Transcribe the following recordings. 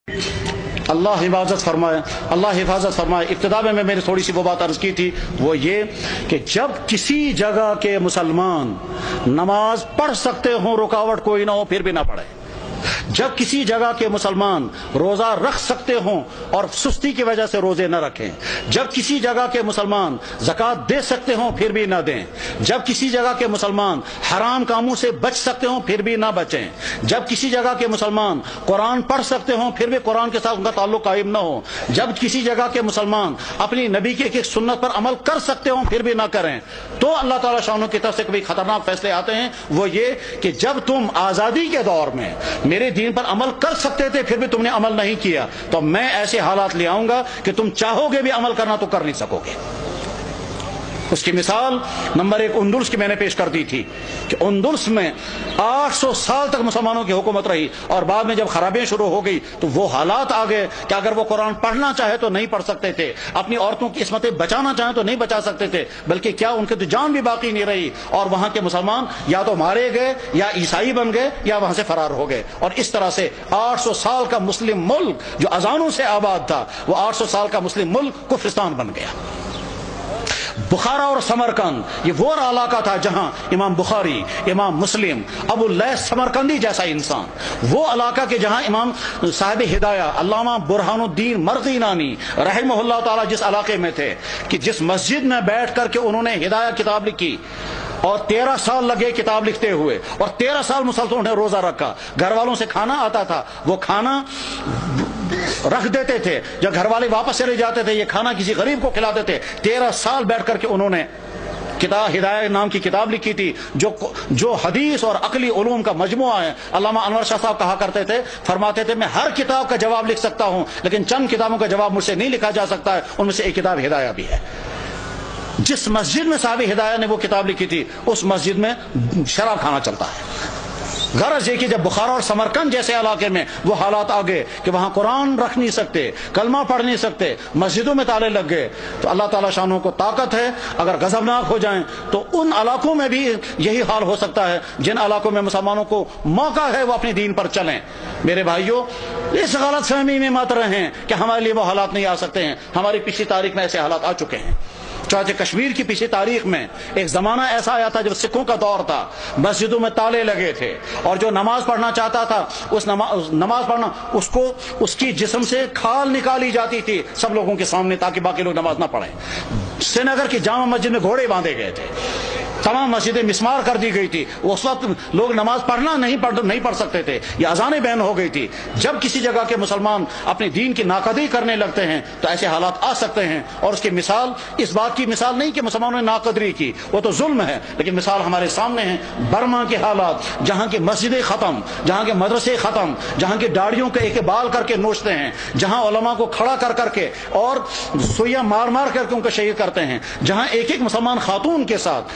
اللہ حفاظت فرمائے، اللہ حفاظت فرمائے۔ ابتدا میں نے تھوڑی سی وہ بات عرض کی تھی، وہ یہ کہ جب کسی جگہ کے مسلمان نماز پڑھ سکتے ہوں، رکاوٹ کوئی نہ ہو، پھر بھی نہ پڑھے۔ جب کسی جگہ کے مسلمان روزہ رکھ سکتے ہوں اور سستی کی وجہ سے روزے نہ رکھیں، جب کسی جگہ کے مسلمان زکوٰۃ دے سکتے ہوں پھر بھی نہ دیں، جب کسی جگہ کے مسلمان حرام کاموں سے بچ سکتے ہوں پھر بھی نہ بچیں، جب کسی جگہ کے مسلمان قرآن پڑھ سکتے ہوں پھر بھی قرآن کے ساتھ ان کا تعلق قائم نہ ہو، جب کسی جگہ کے مسلمان اپنی نبی کی ایک سنت پر عمل کر سکتے ہوں پھر بھی نہ کریں، تو اللہ تعالیٰ شانوں کی طرف سے کبھی خطرناک فیصلے آتے ہیں۔ وہ یہ کہ جب تم آزادی کے دور میں میرے دین پر عمل کر سکتے تھے پھر بھی تم نے عمل نہیں کیا، تو میں ایسے حالات لے آؤں گا کہ تم چاہو گے بھی عمل کرنا تو کر نہیں سکو گے۔ اس کی مثال نمبر 1 اندلس کی میں نے پیش کر دی تھی کہ اندلس میں 800 سال تک مسلمانوں کی حکومت رہی، اور بعد میں جب خرابیاں شروع ہو گئی تو وہ حالات آ گئے کہ اگر وہ قرآن پڑھنا چاہے تو نہیں پڑھ سکتے تھے، اپنی عورتوں کی عصمتیں بچانا چاہیں تو نہیں بچا سکتے تھے، بلکہ کیا ان کی تو جان بھی باقی نہیں رہی، اور وہاں کے مسلمان یا تو مارے گئے یا عیسائی بن گئے یا وہاں سے فرار ہو گئے، اور اس طرح سے 800 سال کا مسلم ملک جو اذانوں سے آباد تھا وہ 800 سال کا مسلم ملک کفرستان بن گیا۔ بخارا اور سمرقند یہ وہ علاقہ تھا جہاں امام بخاری، امام مسلم، ابو اللیث سمرقندی جیسا انسان، وہ علاقہ کے جہاں امام صاحب ہدایہ علامہ برہان الدین مرغینانی رحمہ اللہ تعالی جس علاقے میں تھے، کہ جس مسجد میں بیٹھ کر کے انہوں نے ہدایہ کتاب لکھی، اور 13 سال لگے کتاب لکھتے ہوئے، اور 13 سال مسلسل انہیں روزہ رکھا، گھر والوں سے کھانا آتا تھا، وہ کھانا رکھ دیتے تھے، جب گھر والے واپس چلے جاتے تھے یہ کھانا کسی غریب کو کھلاتے تھے۔ 13 سال بیٹھ کر کے انہوں نے کتاب ہدایہ نام کی کتاب لکھی تھی، جو حدیث اور عقلی علوم کا مجموعہ ہے۔ علامہ انور شاہ صاحب کہا کرتے تھے، فرماتے تھے میں ہر کتاب کا جواب لکھ سکتا ہوں لیکن چند کتابوں کا جواب مجھ سے نہیں لکھا جا سکتا ہے، ان میں سے ایک کتاب ہدایہ بھی ہے۔ جس مسجد میں صاحب ہدایہ نے وہ کتاب لکھی تھی اس مسجد میں شراب کھانا چلتا ہے۔ غرض یہ کہ جب بخارا اور سمرقند جیسے علاقے میں وہ حالات آ گئے کہ وہاں قرآن رکھ نہیں سکتے، کلمہ پڑھ نہیں سکتے، مسجدوں میں تالے لگ گئے، تو اللہ تعالیٰ شانوں کو طاقت ہے، اگر غضبناک ہو جائیں تو ان علاقوں میں بھی یہی حال ہو سکتا ہے جن علاقوں میں مسلمانوں کو موقع ہے وہ اپنے دین پر چلیں۔ میرے بھائیوں، اس غلط فہمی میں مت رہیں کہ ہمارے لیے وہ حالات نہیں آ سکتے ہیں، ہماری پچھلی تاریخ میں ایسے حالات آ چکے ہیں۔ چنانچہ کشمیر کی پچھلی تاریخ میں ایک زمانہ ایسا آیا تھا جب سکھوں کا دور تھا، مسجدوں میں تالے لگے تھے، اور جو نماز پڑھنا چاہتا تھا اس نماز پڑھنا اس کی جسم سے کھال نکالی جاتی تھی سب لوگوں کے سامنے تاکہ باقی لوگ نماز نہ پڑھیں۔ سری نگر کی جامع مسجد میں گھوڑے باندھے گئے تھے، تمام مسجدیں مسمار کر دی گئی تھی، اس وقت لوگ نماز پڑھنا نہیں پڑھ سکتے تھے، یہ اذانیں بین ہو گئی تھی۔ جب کسی جگہ کے مسلمان اپنے دین کی ناقدری کرنے لگتے ہیں تو ایسے حالات آ سکتے ہیں، اور اس کی مثال اس بات کی مثال نہیں کہ مسلمانوں نے ناقدری کی، وہ تو ظلم ہے، لیکن مثال ہمارے سامنے ہے برما کے حالات، جہاں کی مسجدیں ختم، جہاں کے مدرسے ختم، جہاں کی داڑھیوں کے ایک بال کر کے نوچتے ہیں، جہاں علماء کو کھڑا کر کے اور سوئیاں مار کر کے ان کو شہید کرتے ہیں، جہاں ایک مسلمان خاتون کے ساتھ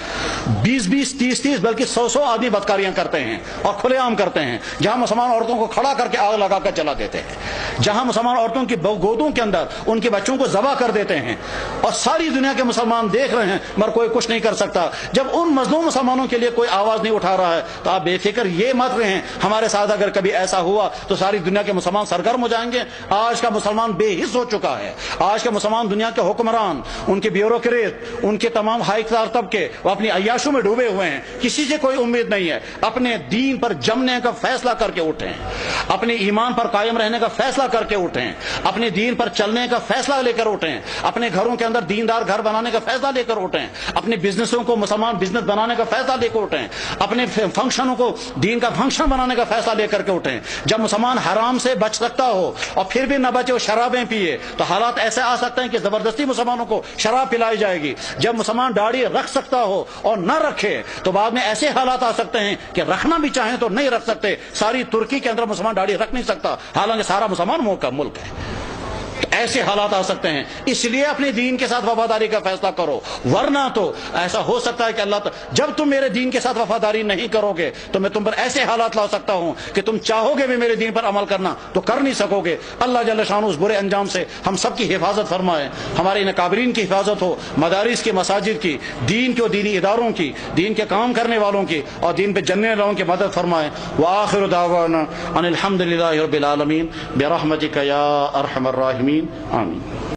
20 30 بلکہ 100 آدمی بدکاریاں کرتے ہیں اور کھلے عام کرتے ہیں، جہاں مسلمان عورتوں کو کھڑا کر کے آگ لگا کر جلا دیتے ہیں، جہاں مسلمان عورتوں کی گودوں کے اندر ان کے بچوں کو ذبح کر دیتے ہیں، اور ساری دنیا کے مسلمان دیکھ رہے ہیں مگر کوئی کچھ نہیں کر سکتا۔ جب ان مظلوم مسلمانوں کے لیے کوئی آواز نہیں اٹھا رہا ہے تو آپ بے فکر یہ مت رہیں ہمارے ساتھ اگر کبھی ایسا ہوا تو ساری دنیا کے مسلمان سرگرم ہو جائیں گے۔ آج کا مسلمان بے حس ہو چکا ہے، آج کا مسلمان دنیا کے حکمران، ان کے بیوروکریٹ، ان کے تمام ہائی کلاس طبقے وہ اپنی عیاشوں میں ڈوبے ہوئے ہیں، کسی سے کوئی امید نہیں ہے۔ اپنے دین پر جمنے کا فیصلہ کر کے اٹھیں، اپنے ایمان پر قائم رہنے کا فیصلہ کر کے اٹھیں، اپنے دین پر چلنے کا فیصلہ لے کر اٹھیں، اپنے گھروں کے اندر دیندار گھر بنانے کا فیصلہ لے کر اٹھیں، اپنے بزنسوں کو مسلمان بزنس بنانے کا فیصلہ لے کر اٹھیں، اپنے فنکشنوں کو دین کا فنکشن بنانے کا فیصلہ لے کر کے اٹھیں۔ جب مسلمان حرام سے بچ سکتا ہو اور پھر بھی نہ بچے اور شرابیں پیے تو حالات ایسے آ سکتے ہیں کہ زبردستی مسلمانوں کو شراب پلائی جائے گی۔ جب مسلمان داڑھی رکھ سکتا ہو اور نہ رکھے تو بعد میں ایسے حالات آ سکتے ہیں کہ رکھنا بھی چاہیں تو نہیں رکھ سکتے۔ ساری ترکی کے اندر مسلمان داڑھی رکھ نہیں سکتا، حالانکہ سارا مسلمان ملک ہے۔ تو ایسے حالات آ سکتے ہیں، اس لیے اپنے دین کے ساتھ وفاداری کا فیصلہ کرو، ورنہ تو ایسا ہو سکتا ہے کہ اللہ جب تم میرے دین کے ساتھ وفاداری نہیں کرو گے تو میں تم پر ایسے حالات لا سکتا ہوں کہ تم چاہو گے بھی میرے دین پر عمل کرنا تو کر نہیں سکو گے۔ اللہ جل شانہ اس برے انجام سے ہم سب کی حفاظت فرمائے، ہمارے ان اکابرین کی حفاظت ہو، مدارس کی، مساجد کی، دین کے و دینی اداروں کی، دین کے کام کرنے والوں کی اور دین پہ جننے والوں کی مدد فرمائے۔ وآخر دعوانا ان الحمد للہ رب العالمین برحمتک یا ارحم الراحمین، آمین۔